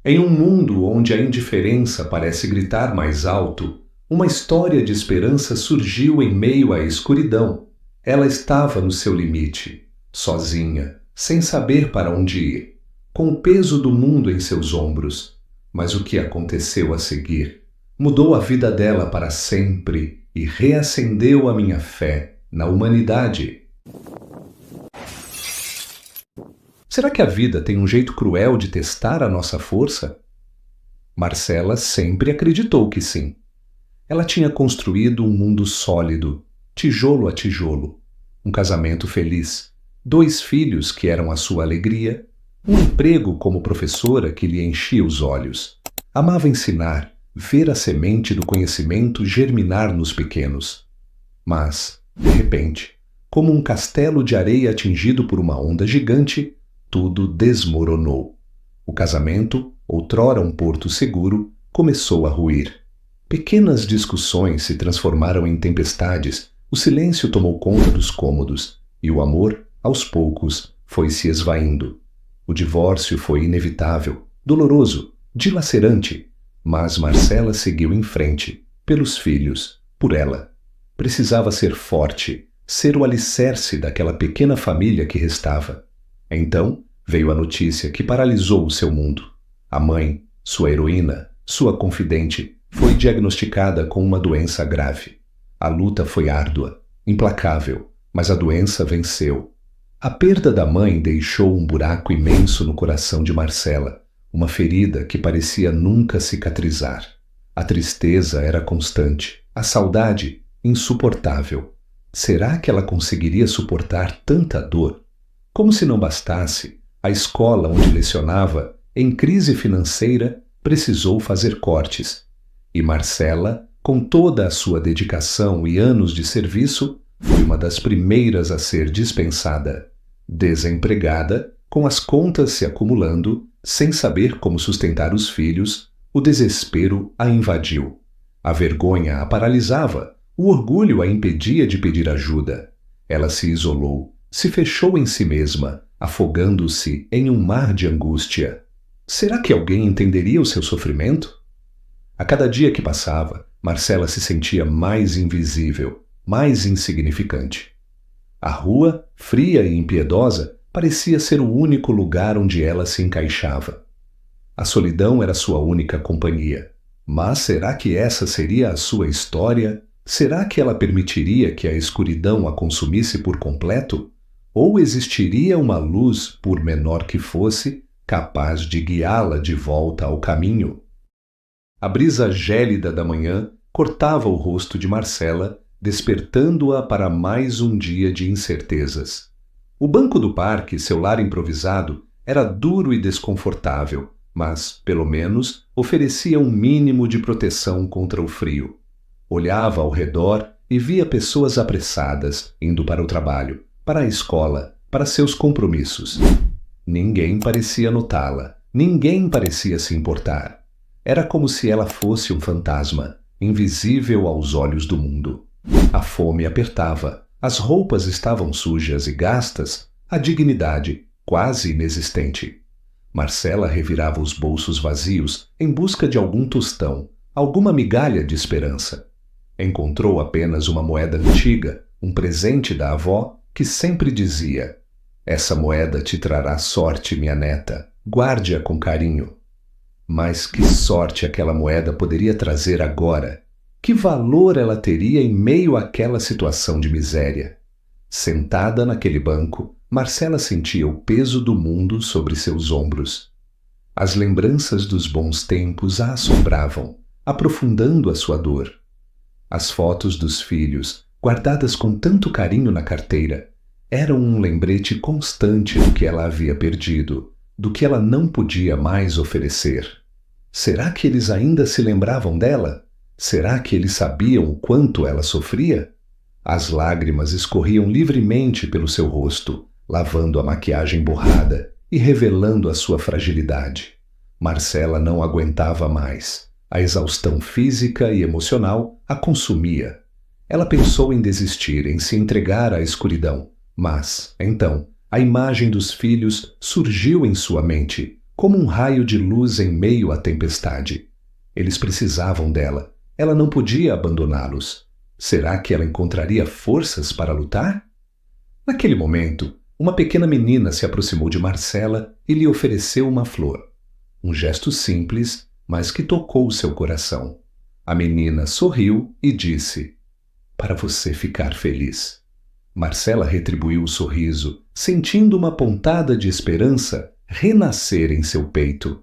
Em um mundo onde a indiferença parece gritar mais alto, uma história de esperança surgiu em meio à escuridão. Ela estava no seu limite, sozinha, sem saber para onde ir, com o peso do mundo em seus ombros. Mas o que aconteceu a seguir mudou a vida dela para sempre e reacendeu a minha fé na humanidade. Será que a vida tem um jeito cruel de testar a nossa força? Marcela sempre acreditou que sim. Ela tinha construído um mundo sólido, tijolo a tijolo, um casamento feliz, 2 filhos que eram a sua alegria, um emprego como professora que lhe enchia os olhos. Amava ensinar, ver a semente do conhecimento germinar nos pequenos. Mas, de repente, como um castelo de areia atingido por uma onda gigante, tudo desmoronou. O casamento, outrora um porto seguro, começou a ruir. Pequenas discussões se transformaram em tempestades, o silêncio tomou conta dos cômodos, e o amor, aos poucos, foi se esvaindo. O divórcio foi inevitável, doloroso, dilacerante, mas Marcela seguiu em frente, pelos filhos, por ela. Precisava ser forte, ser o alicerce daquela pequena família que restava. Então veio a notícia que paralisou o seu mundo. A mãe, sua heroína, sua confidente, foi diagnosticada com uma doença grave. A luta foi árdua, implacável, mas a doença venceu. A perda da mãe deixou um buraco imenso no coração de Marcela, uma ferida que parecia nunca cicatrizar. A tristeza era constante, a saudade insuportável. Será que ela conseguiria suportar tanta dor? Como se não bastasse, a escola onde lecionava, em crise financeira, precisou fazer cortes. E Marcela, com toda a sua dedicação e anos de serviço, foi uma das primeiras a ser dispensada. Desempregada, com as contas se acumulando, sem saber como sustentar os filhos, o desespero a invadiu. A vergonha a paralisava, o orgulho a impedia de pedir ajuda. Ela se isolou, se fechou em si mesma, afogando-se em um mar de angústia. Será que alguém entenderia o seu sofrimento? A cada dia que passava, Marcela se sentia mais invisível, mais insignificante. A rua, fria e impiedosa, parecia ser o único lugar onde ela se encaixava. A solidão era sua única companhia. Mas será que essa seria a sua história? Será que ela permitiria que a escuridão a consumisse por completo? Ou existiria uma luz, por menor que fosse, capaz de guiá-la de volta ao caminho? A brisa gélida da manhã cortava o rosto de Marcela, despertando-a para mais um dia de incertezas. O banco do parque, seu lar improvisado, era duro e desconfortável, mas, pelo menos, oferecia um mínimo de proteção contra o frio. Olhava ao redor e via pessoas apressadas, indo para o trabalho, para a escola, para seus compromissos. Ninguém parecia notá-la, ninguém parecia se importar. Era como se ela fosse um fantasma, invisível aos olhos do mundo. A fome apertava, as roupas estavam sujas e gastas, a dignidade quase inexistente. Marcela revirava os bolsos vazios em busca de algum tostão, alguma migalha de esperança. Encontrou apenas uma moeda antiga, um presente da avó, que sempre dizia: "Essa moeda te trará sorte, minha neta. Guarde-a com carinho." Mas que sorte aquela moeda poderia trazer agora? Que valor ela teria em meio àquela situação de miséria? Sentada naquele banco, Marcela sentia o peso do mundo sobre seus ombros. As lembranças dos bons tempos a assombravam, aprofundando a sua dor. As fotos dos filhos, guardadas com tanto carinho na carteira, eram um lembrete constante do que ela havia perdido, do que ela não podia mais oferecer. Será que eles ainda se lembravam dela? Será que eles sabiam o quanto ela sofria? As lágrimas escorriam livremente pelo seu rosto, lavando a maquiagem borrada e revelando a sua fragilidade. Marcela não aguentava mais. A exaustão física e emocional a consumia. Ela pensou em desistir, em se entregar à escuridão. Mas, então, a imagem dos filhos surgiu em sua mente, como um raio de luz em meio à tempestade. Eles precisavam dela. Ela não podia abandoná-los. Será que ela encontraria forças para lutar? Naquele momento, uma pequena menina se aproximou de Marcela e lhe ofereceu uma flor. Um gesto simples, mas que tocou seu coração. A menina sorriu e disse: "Para você ficar feliz." Marcela retribuiu o sorriso, sentindo uma pontada de esperança renascer em seu peito.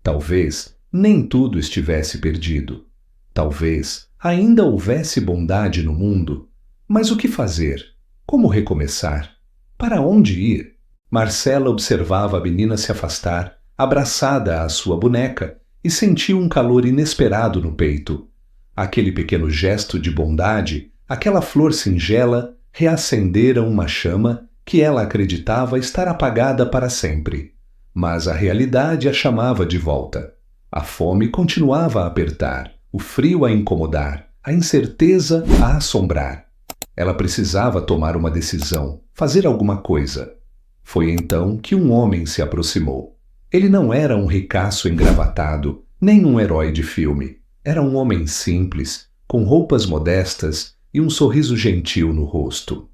Talvez nem tudo estivesse perdido. Talvez ainda houvesse bondade no mundo. Mas o que fazer? Como recomeçar? Para onde ir? Marcela observava a menina se afastar, abraçada à sua boneca, e sentiu um calor inesperado no peito. Aquele pequeno gesto de bondade, aquela flor singela, reacenderam uma chama que ela acreditava estar apagada para sempre. Mas a realidade a chamava de volta. A fome continuava a apertar, o frio a incomodar, a incerteza a assombrar. Ela precisava tomar uma decisão, fazer alguma coisa. Foi então que um homem se aproximou. Ele não era um ricaço engravatado, nem um herói de filme. Era um homem simples, com roupas modestas e um sorriso gentil no rosto.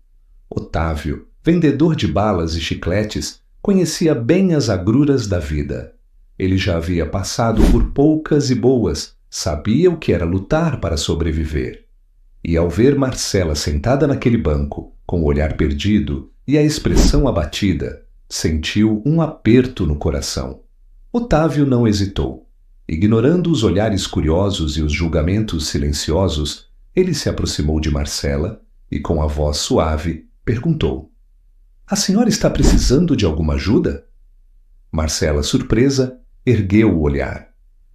Otávio, vendedor de balas e chicletes, conhecia bem as agruras da vida. Ele já havia passado por poucas e boas, sabia o que era lutar para sobreviver. E ao ver Marcela sentada naquele banco, com o olhar perdido e a expressão abatida, sentiu um aperto no coração. Otávio não hesitou. Ignorando os olhares curiosos e os julgamentos silenciosos, ele se aproximou de Marcela e, com a voz suave, perguntou: "A senhora está precisando de alguma ajuda?" Marcela, surpresa, ergueu o olhar.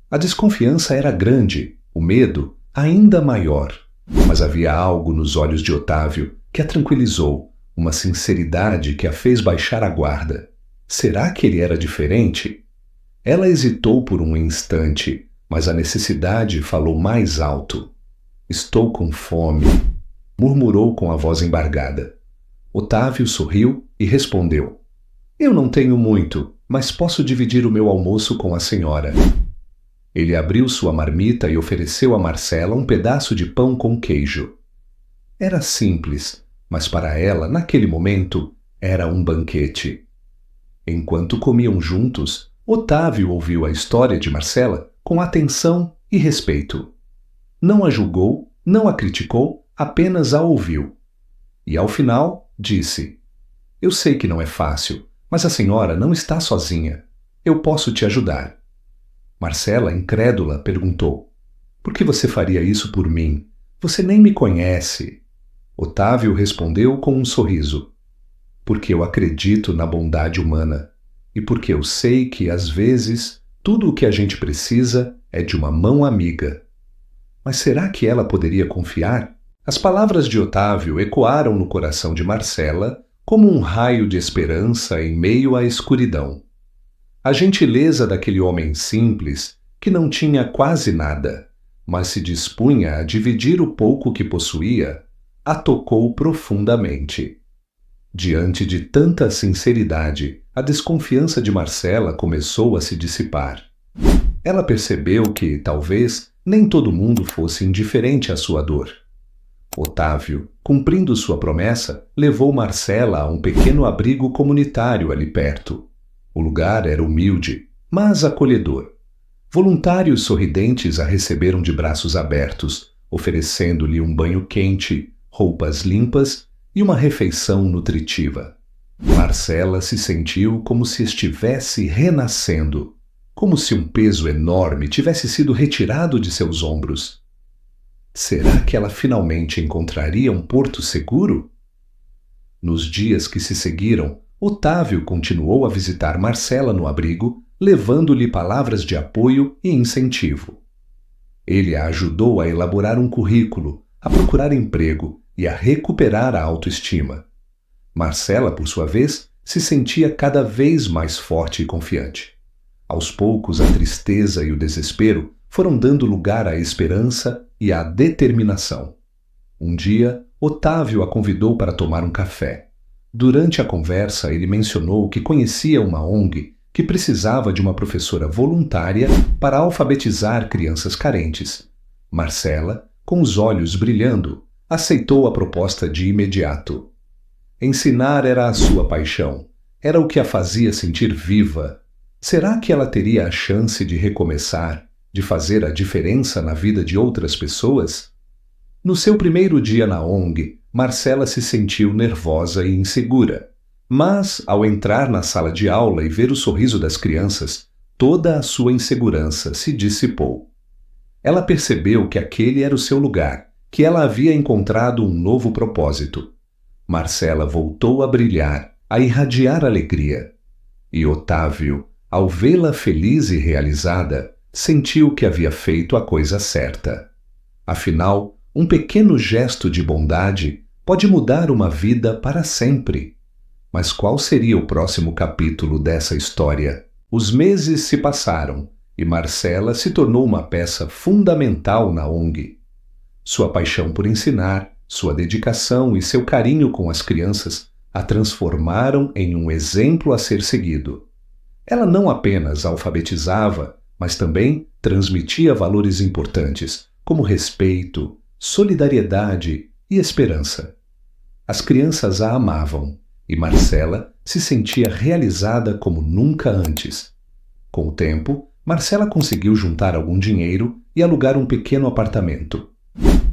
A desconfiança era grande, o medo ainda maior, mas havia algo nos olhos de Otávio que a tranquilizou, uma sinceridade que a fez baixar a guarda. Será que ele era diferente? Ela hesitou por um instante, mas a necessidade falou mais alto. "Estou com fome", murmurou com a voz embargada. Otávio sorriu e respondeu: "Eu não tenho muito, mas posso dividir o meu almoço com a senhora." Ele abriu sua marmita e ofereceu a Marcela um pedaço de pão com queijo. Era simples, mas para ela, naquele momento, era um banquete. Enquanto comiam juntos, Otávio ouviu a história de Marcela com atenção e respeito. Não a julgou, não a criticou, apenas a ouviu. E ao final, disse: "Eu sei que não é fácil, mas a senhora não está sozinha. Eu posso te ajudar." Marcela, incrédula, perguntou: "Por que você faria isso por mim? Você nem me conhece." Otávio respondeu com um sorriso: "Porque eu acredito na bondade humana e porque eu sei que, às vezes, tudo o que a gente precisa é de uma mão amiga." Mas será que ela poderia confiar? As palavras de Otávio ecoaram no coração de Marcela como um raio de esperança em meio à escuridão. A gentileza daquele homem simples, que não tinha quase nada, mas se dispunha a dividir o pouco que possuía, a tocou profundamente. Diante de tanta sinceridade, a desconfiança de Marcela começou a se dissipar. Ela percebeu que, talvez, nem todo mundo fosse indiferente à sua dor. Otávio, cumprindo sua promessa, levou Marcela a um pequeno abrigo comunitário ali perto. O lugar era humilde, mas acolhedor. Voluntários sorridentes a receberam de braços abertos, oferecendo-lhe um banho quente, roupas limpas e uma refeição nutritiva. Marcela se sentiu como se estivesse renascendo, como se um peso enorme tivesse sido retirado de seus ombros. Será que ela finalmente encontraria um porto seguro? Nos dias que se seguiram, Otávio continuou a visitar Marcela no abrigo, levando-lhe palavras de apoio e incentivo. Ele a ajudou a elaborar um currículo, a procurar emprego e a recuperar a autoestima. Marcela, por sua vez, se sentia cada vez mais forte e confiante. Aos poucos, a tristeza e o desespero foram dando lugar à esperança e à determinação. Um dia, Otávio a convidou para tomar um café. Durante a conversa, ele mencionou que conhecia uma ONG que precisava de uma professora voluntária para alfabetizar crianças carentes. Marcela, com os olhos brilhando, aceitou a proposta de imediato. Ensinar era a sua paixão, era o que a fazia sentir viva. Será que ela teria a chance de recomeçar, de fazer a diferença na vida de outras pessoas? No seu primeiro dia na ONG, Marcela se sentiu nervosa e insegura. Mas, ao entrar na sala de aula e ver o sorriso das crianças, toda a sua insegurança se dissipou. Ela percebeu que aquele era o seu lugar, que ela havia encontrado um novo propósito. Marcela voltou a brilhar, a irradiar alegria. E Otávio, ao vê-la feliz e realizada, sentiu que havia feito a coisa certa. Afinal, um pequeno gesto de bondade pode mudar uma vida para sempre. Mas qual seria o próximo capítulo dessa história? Os meses se passaram e Marcela se tornou uma peça fundamental na ONG. Sua paixão por ensinar, sua dedicação e seu carinho com as crianças a transformaram em um exemplo a ser seguido. Ela não apenas alfabetizava, mas também transmitia valores importantes, como respeito, solidariedade e esperança. As crianças a amavam e Marcela se sentia realizada como nunca antes. Com o tempo, Marcela conseguiu juntar algum dinheiro e alugar um pequeno apartamento.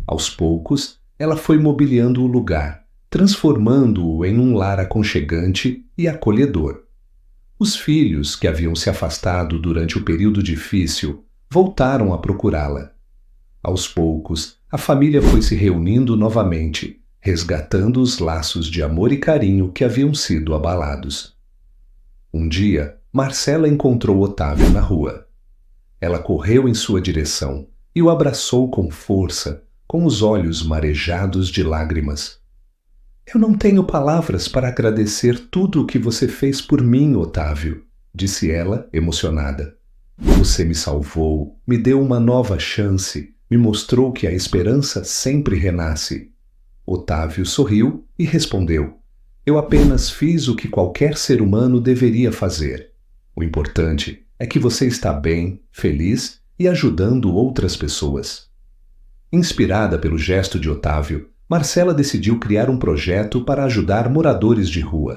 Aos poucos, ela foi mobiliando o lugar, transformando-o em um lar aconchegante e acolhedor. Os filhos, que haviam se afastado durante o período difícil, voltaram a procurá-la. Aos poucos, a família foi se reunindo novamente, resgatando os laços de amor e carinho que haviam sido abalados. Um dia, Marcela encontrou Otávio na rua. Ela correu em sua direção e o abraçou com força, com os olhos marejados de lágrimas. Eu não tenho palavras para agradecer tudo o que você fez por mim, Otávio, disse ela, emocionada. Você me salvou, me deu uma nova chance, me mostrou que a esperança sempre renasce. Otávio sorriu e respondeu: Eu apenas fiz o que qualquer ser humano deveria fazer. O importante é que você está bem, feliz e ajudando outras pessoas. Inspirada pelo gesto de Otávio, Marcela decidiu criar um projeto para ajudar moradores de rua.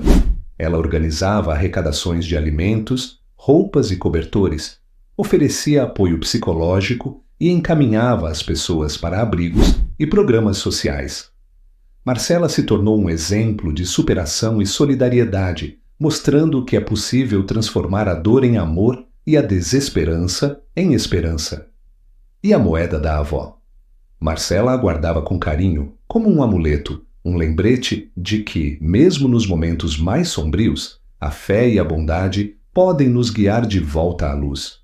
Ela organizava arrecadações de alimentos, roupas e cobertores, oferecia apoio psicológico e encaminhava as pessoas para abrigos e programas sociais. Marcela se tornou um exemplo de superação e solidariedade, mostrando que é possível transformar a dor em amor e a desesperança em esperança. E a moeda da avó? Marcela a guardava com carinho, como um amuleto, um lembrete de que, mesmo nos momentos mais sombrios, a fé e a bondade podem nos guiar de volta à luz.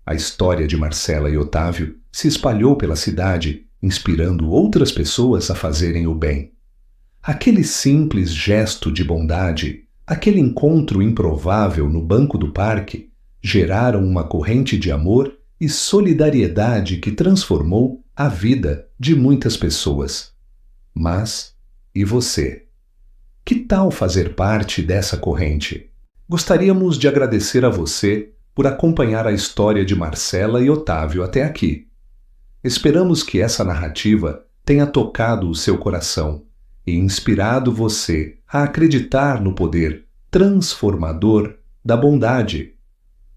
A história de Marcela e Otávio se espalhou pela cidade, inspirando outras pessoas a fazerem o bem. Aquele simples gesto de bondade, aquele encontro improvável no banco do parque, geraram uma corrente de amor e solidariedade que transformou a vida de muitas pessoas. Mas, e você? Que tal fazer parte dessa corrente? Gostaríamos de agradecer a você por acompanhar a história de Marcela e Otávio até aqui. Esperamos que essa narrativa tenha tocado o seu coração e inspirado você a acreditar no poder transformador da bondade.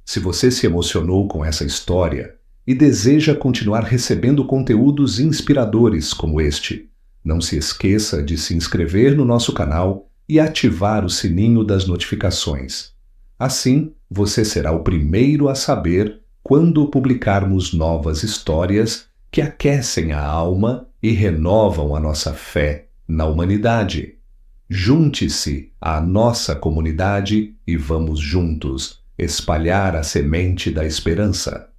Se você se emocionou com essa história e deseja continuar recebendo conteúdos inspiradores como este, não se esqueça de se inscrever no nosso canal e ativar o sininho das notificações. Assim, você será o primeiro a saber quando publicarmos novas histórias que aquecem a alma e renovam a nossa fé na humanidade. Junte-se à nossa comunidade e vamos juntos espalhar a semente da esperança.